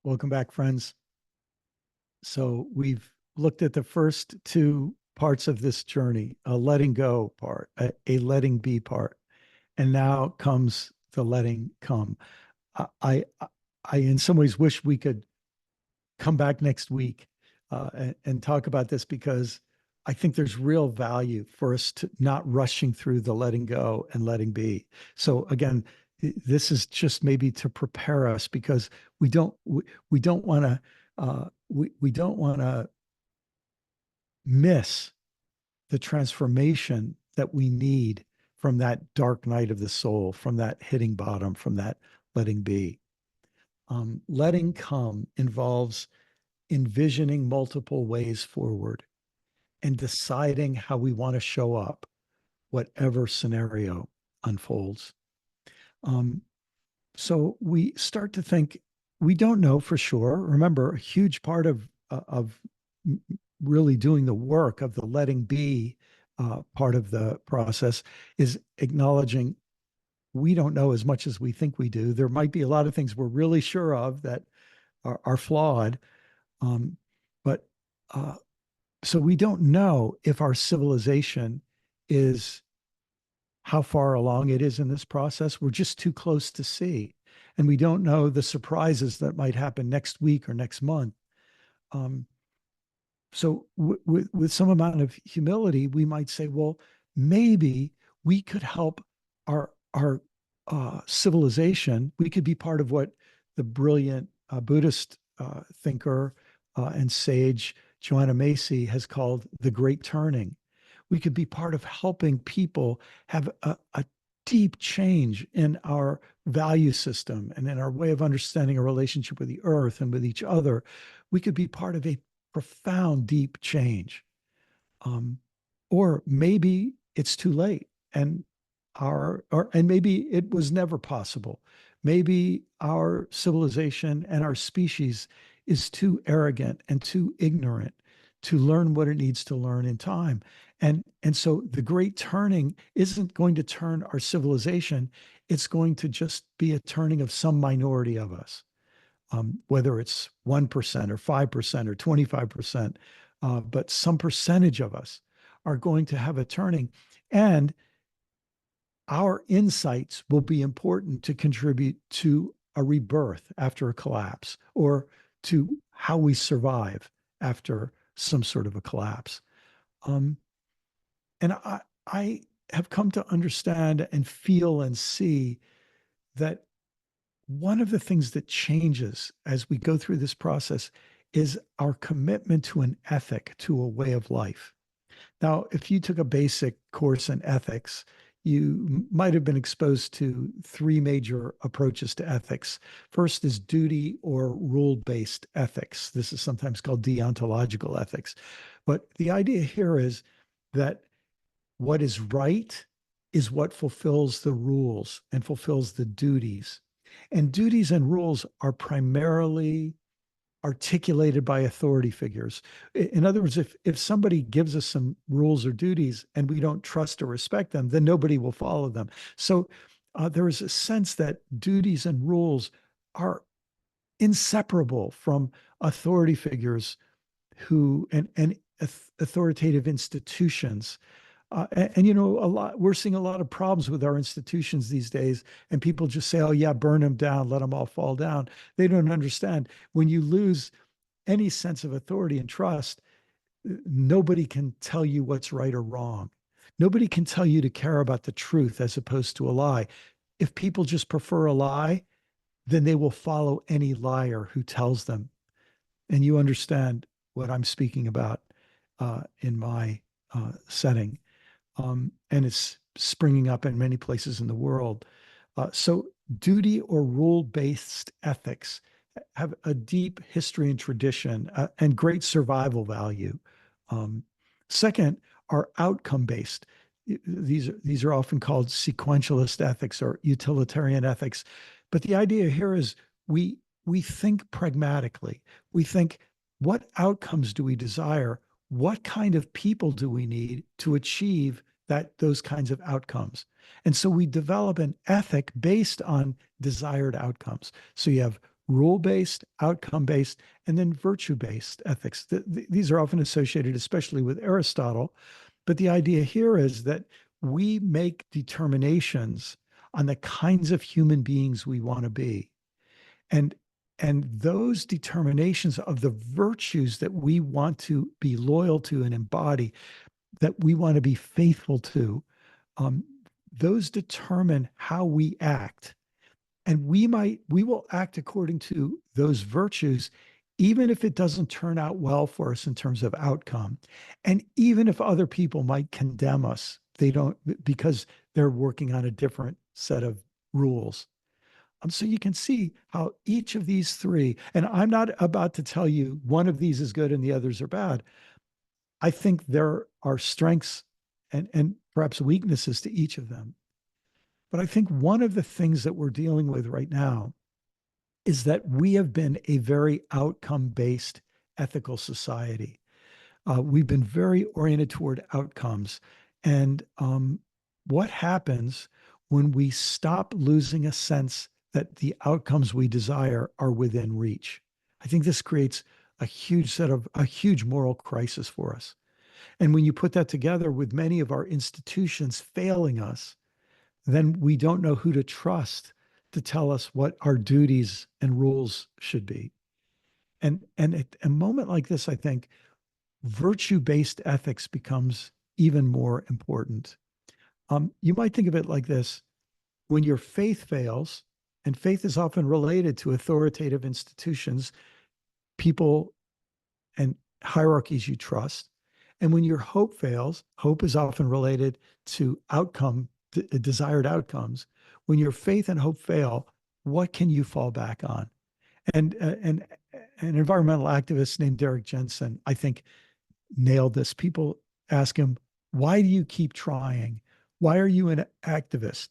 Welcome back, friends. So we've looked at the first two parts of this journey, a letting go part, a letting be part, and now comes the letting come. I, I, I in some ways wish we could come back next week and talk about this because I think there's real value for us to not rushing through the letting go and letting be. So again, this is just maybe to prepare us because we don't want to we don't want to miss the transformation that we need from that dark night of the soul, from that hitting bottom, from that letting be. Letting come involves envisioning multiple ways forward and deciding how we want to show up, whatever scenario unfolds. Um, so we start to think we don't know for sure. Remember, a huge part of really doing the work of the letting be part of the process is acknowledging we don't know as much as we think we do. There might be a lot of things we're really sure of that are flawed, um, but so we don't know if our civilization is how far along it is in this process. We're just too close to see. And we don't know the surprises that might happen next week or next month. Um, so, with some amount of humility, we might say, well, maybe we could help our civilization. We could be part of what the brilliant Buddhist thinker and sage Joanna Macy has called the Great Turning. We could be part of helping people have a deep change in our value system and in our way of understanding a relationship with the earth and with each other. We could be part of a profound, deep change. Um, or maybe it's too late and and maybe it was never possible. Maybe our civilization and our species is too arrogant and too ignorant to learn what it needs to learn in time. And so the great turning isn't going to turn our civilization. It's going to just be a turning of some minority of us, whether it's 1% or 5% or 25%, but some percentage of us are going to have a turning. And our insights will be important to contribute to a rebirth after a collapse or to how we survive after some sort of a collapse. Um, and I have come to understand and feel and see that one of the things that changes as we go through this process is our commitment to an ethic, to a way of life. Now, if you took a basic course in ethics, you might have been exposed to three major approaches to ethics. First is duty or rule based ethics. This is sometimes called deontological ethics. But the idea here is that what is right is what fulfills the rules and fulfills the duties. And duties and rules are primarily articulated by authority figures. In other words, if somebody gives us some rules or duties and we don't trust or respect them, then nobody will follow them. So there is a sense that duties and rules are inseparable from authority figures who and authoritative institutions. And you know, a lot we're seeing a lot of problems with our institutions these days, and people just say, "Oh yeah, burn them down, let them all fall down." They don't understand when you lose any sense of authority and trust, nobody can tell you what's right or wrong. Nobody can tell you to care about the truth as opposed to a lie. If people just prefer a lie, then they will follow any liar who tells them. And you understand what I'm speaking about in my setting. And it's springing up in many places in the world. So, duty or rule based ethics have a deep history and tradition and great survival value. Um, Second are outcome based. These are often called sequentialist ethics or utilitarian ethics. But the idea here is we think pragmatically. We think, what outcomes do we desire? What kind of people do we need to achieve those kinds of outcomes? And so we develop an ethic based on desired outcomes. So you have rule-based, outcome-based, and then virtue-based ethics. These are often associated, especially with Aristotle. But the idea here is that we make determinations on the kinds of human beings we want to be. And those determinations of the virtues that we want to be loyal to and embody, that we want to be faithful to, um, those determine how we act. And we will act according to those virtues, even if it doesn't turn out well for us in terms of outcome. And even if other people might condemn us, they don't, because they're working on a different set of rules. So you can see how each of these three, and I'm not about to tell you one of these is good and the others are bad. I think there are strengths and perhaps weaknesses to each of them. But I think one of the things that we're dealing with right now is that we have been a very outcome based ethical society. We've been very oriented toward outcomes. And what happens when we stop losing a sense that the outcomes we desire are within reach? I think this creates a huge moral crisis for us. And when you put that together with many of our institutions failing us, then we don't know who to trust to tell us what our duties and rules should be. And at a moment like this, I think virtue-based ethics becomes even more important. You might think of it like this: when your faith fails, and faith is often related to authoritative institutions, people and hierarchies you trust. And when your hope fails, hope is often related to desired outcomes. When your faith and hope fail, what can you fall back on? And an environmental activist named Derrick Jensen, I think, nailed this. People ask him, "Why do you keep trying? Why are you an activist?"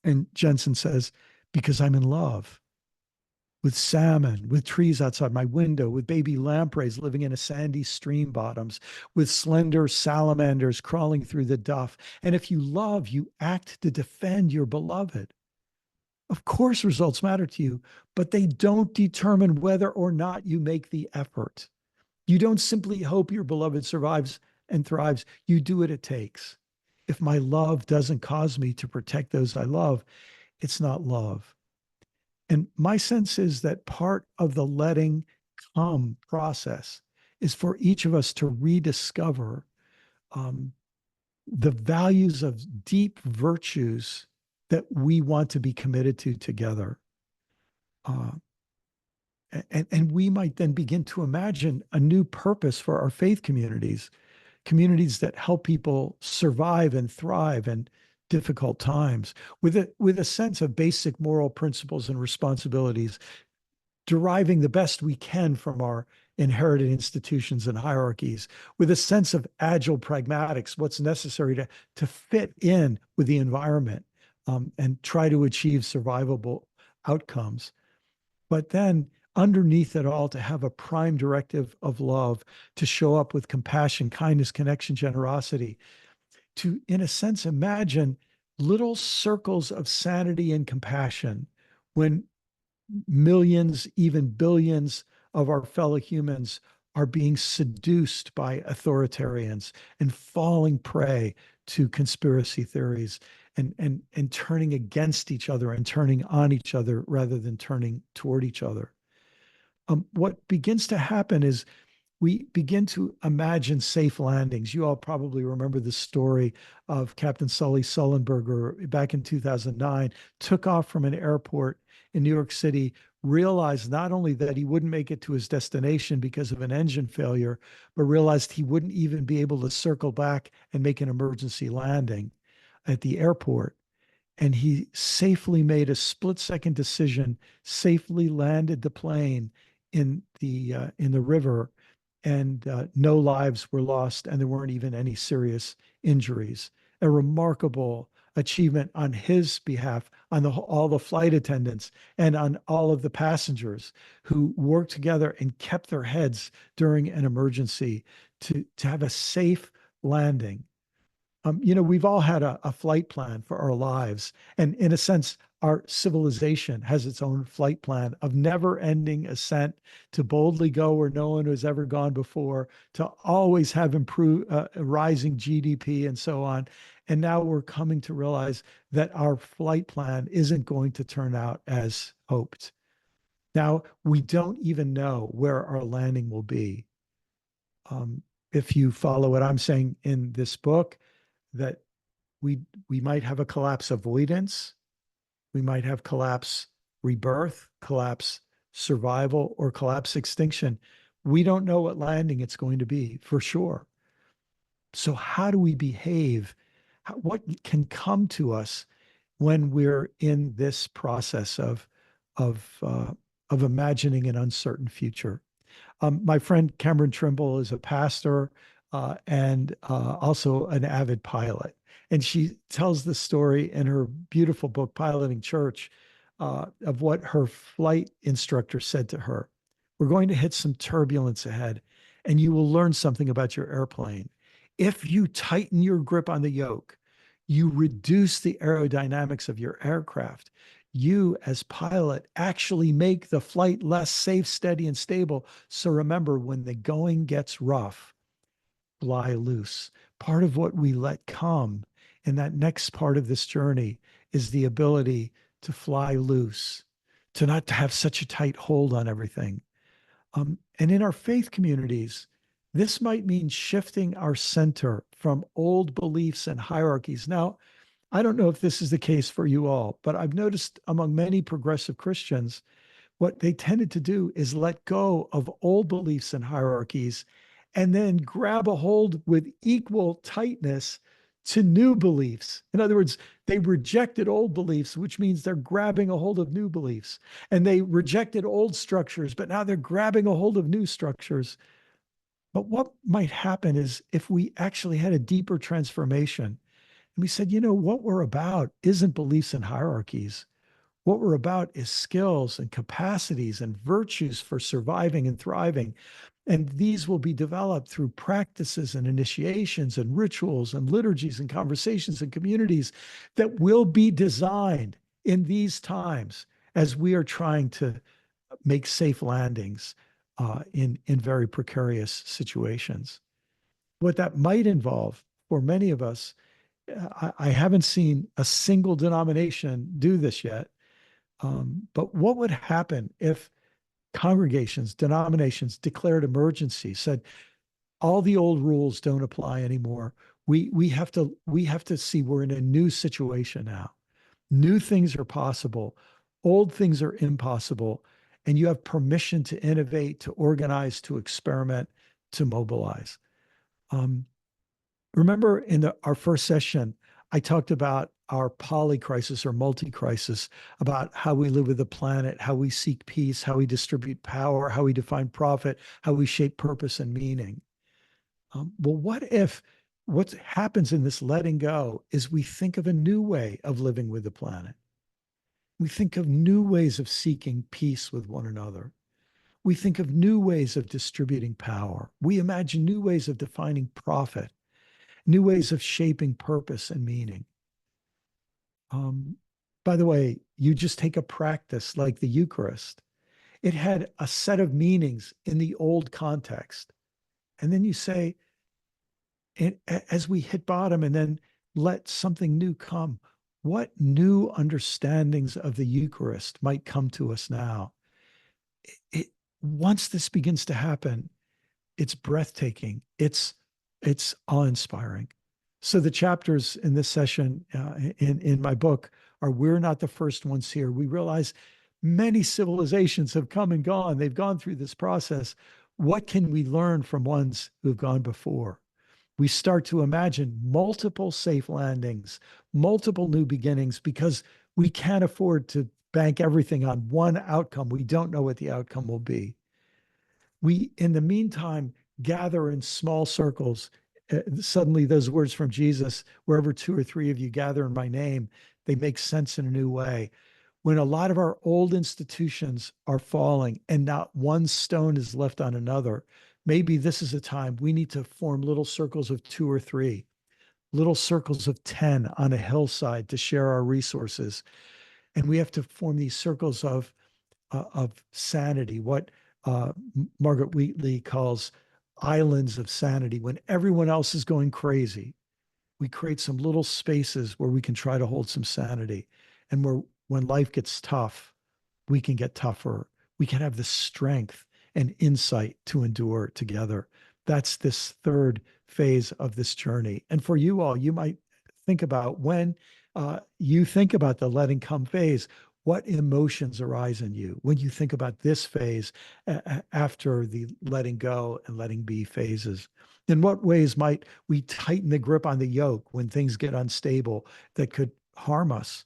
And Jensen says, "Because I'm in love with salmon, with trees outside my window, with baby lampreys living in a sandy stream bottoms, with slender salamanders crawling through the duff. And if you love, you act to defend your beloved." Of course, results matter to you, but they don't determine whether or not you make the effort. You don't simply hope your beloved survives and thrives. You do what it takes. If my love doesn't cause me to protect those I love, it's not love. And my sense is that part of the letting come process is for each of us to rediscover the values of deep virtues that we want to be committed to together. And we might then begin to imagine a new purpose for our faith communities, communities that help people survive and thrive in difficult times with a sense of basic moral principles and responsibilities, deriving the best we can from our inherited institutions and hierarchies, with a sense of agile pragmatics, what's necessary to fit in with the environment, and try to achieve survivable outcomes. But then underneath it all, to have a prime directive of love, to show up with compassion, kindness, connection, generosity, to, in a sense, imagine little circles of sanity and compassion when millions, even billions of our fellow humans are being seduced by authoritarians and falling prey to conspiracy theories and turning against each other and turning on each other rather than turning toward each other. What begins to happen is we begin to imagine safe landings. You all probably remember the story of Captain Sully Sullenberger back in 2009, took off from an airport in New York City, realized not only that he wouldn't make it to his destination because of an engine failure, but realized he wouldn't even be able to circle back and make an emergency landing at the airport. And he safely made a split-second decision, safely landed the plane in the river, and no lives were lost, and there weren't even any serious injuries. A remarkable achievement on his behalf, on all the flight attendants, and on all of the passengers who worked together and kept their heads during an emergency to have a safe landing. We've all had a flight plan for our lives. And in a sense, our civilization has its own flight plan of never ending ascent to boldly go where no one has ever gone before, to always have improved, rising GDP and so on. And now we're coming to realize that our flight plan isn't going to turn out as hoped. Now, we don't even know where our landing will be. If you follow what I'm saying in this book, that we might have a collapse avoidance, we might have collapse rebirth, collapse survival, or collapse extinction. We don't know what landing it's going to be for sure. So how do we behave? What can come to us when we're in this process of imagining an uncertain future? My friend Cameron Trimble is a pastor and also an avid pilot. And she tells the story in her beautiful book, Piloting Church, of what her flight instructor said to her. We're going to hit some turbulence ahead, and you will learn something about your airplane. If you tighten your grip on the yoke, you reduce the aerodynamics of your aircraft. You, as pilot, actually make the flight less safe, steady, and stable. So remember, when the going gets rough, fly loose. Part of what we let come in that next part of this journey is the ability to fly loose, to not to have such a tight hold on everything. And in our faith communities, this might mean shifting our center from old beliefs and hierarchies. Now, I don't know if this is the case for you all, but I've noticed among many progressive Christians, what they tended to do is let go of old beliefs and hierarchies and then grab a hold with equal tightness to new beliefs. In other words, they rejected old beliefs, which means they're grabbing a hold of new beliefs. And they rejected old structures, but now they're grabbing a hold of new structures. But what might happen is if we actually had a deeper transformation and we said, what we're about isn't beliefs and hierarchies. What we're about is skills and capacities and virtues for surviving and thriving. And these will be developed through practices and initiations and rituals and liturgies and conversations and communities that will be designed in these times as we are trying to make safe landings in very precarious situations. What that might involve for many of us, I haven't seen a single denomination do this yet. But what would happen if congregations, denominations declared emergency, said all the old rules don't apply anymore? We have to see we're in a new situation now. New things are possible. Old things are impossible. And you have permission to innovate, to organize, to experiment, to mobilize. Remember in our first session, I talked about our poly crisis or multi crisis, about how we live with the planet, how we seek peace, how we distribute power, how we define profit, how we shape purpose and meaning. Well, what if what happens in this letting go is we think of a new way of living with the planet? We think of new ways of seeking peace with one another. We think of new ways of distributing power. We imagine new ways of defining profit, new ways of shaping purpose and meaning. By the way, you just take a practice like the Eucharist. It had a set of meanings in the old context. And then you say, as we hit bottom and then let something new come, what new understandings of the Eucharist might come to us now? Once this begins to happen, it's breathtaking. It's awe-inspiring. So the chapters in this session in my book are we're not the first ones here. We realize many civilizations have come and gone. They've gone through this process. What can we learn from ones who've gone before? We start to imagine multiple safe landings, multiple new beginnings, because we can't afford to bank everything on one outcome. We don't know what the outcome will be. We, in the meantime, gather in small circles. Suddenly, those words from Jesus, wherever two or three of you gather in my name, they make sense in a new way. When a lot of our old institutions are falling and not one stone is left on another, maybe this is a time we need to form little circles of two or three. little circles of 10 on a hillside to share our resources. And we have to form these circles of sanity, what Margaret Wheatley calls islands of sanity. When everyone else is going crazy, we create some little spaces where we can try to hold some sanity. And where when life gets tough, we can get tougher. We can have the strength and insight to endure together. That's this third phase of this journey. And for you all, you might think about when you think about the letting come phase, what emotions arise in you when you think about this phase after the letting go and letting be phases? In what ways might we tighten the grip on the yoke when things get unstable that could harm us?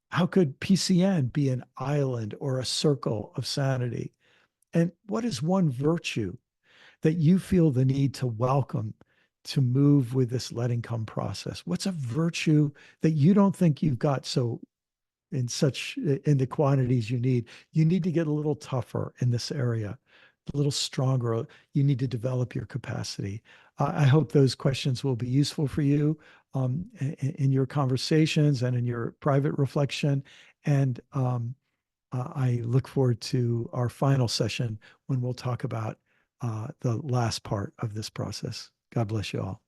How could PCN be an island or a circle of sanity? And what is one virtue that you feel the need to welcome to move with this letting come process? What's a virtue that you don't think you've got so in the quantities you need? You need to get a little tougher in this area, a little stronger. You need to develop your capacity. I hope those questions will be useful for you in your conversations and in your private reflection. And I look forward to our final session when we'll talk about the last part of this process. God bless you all.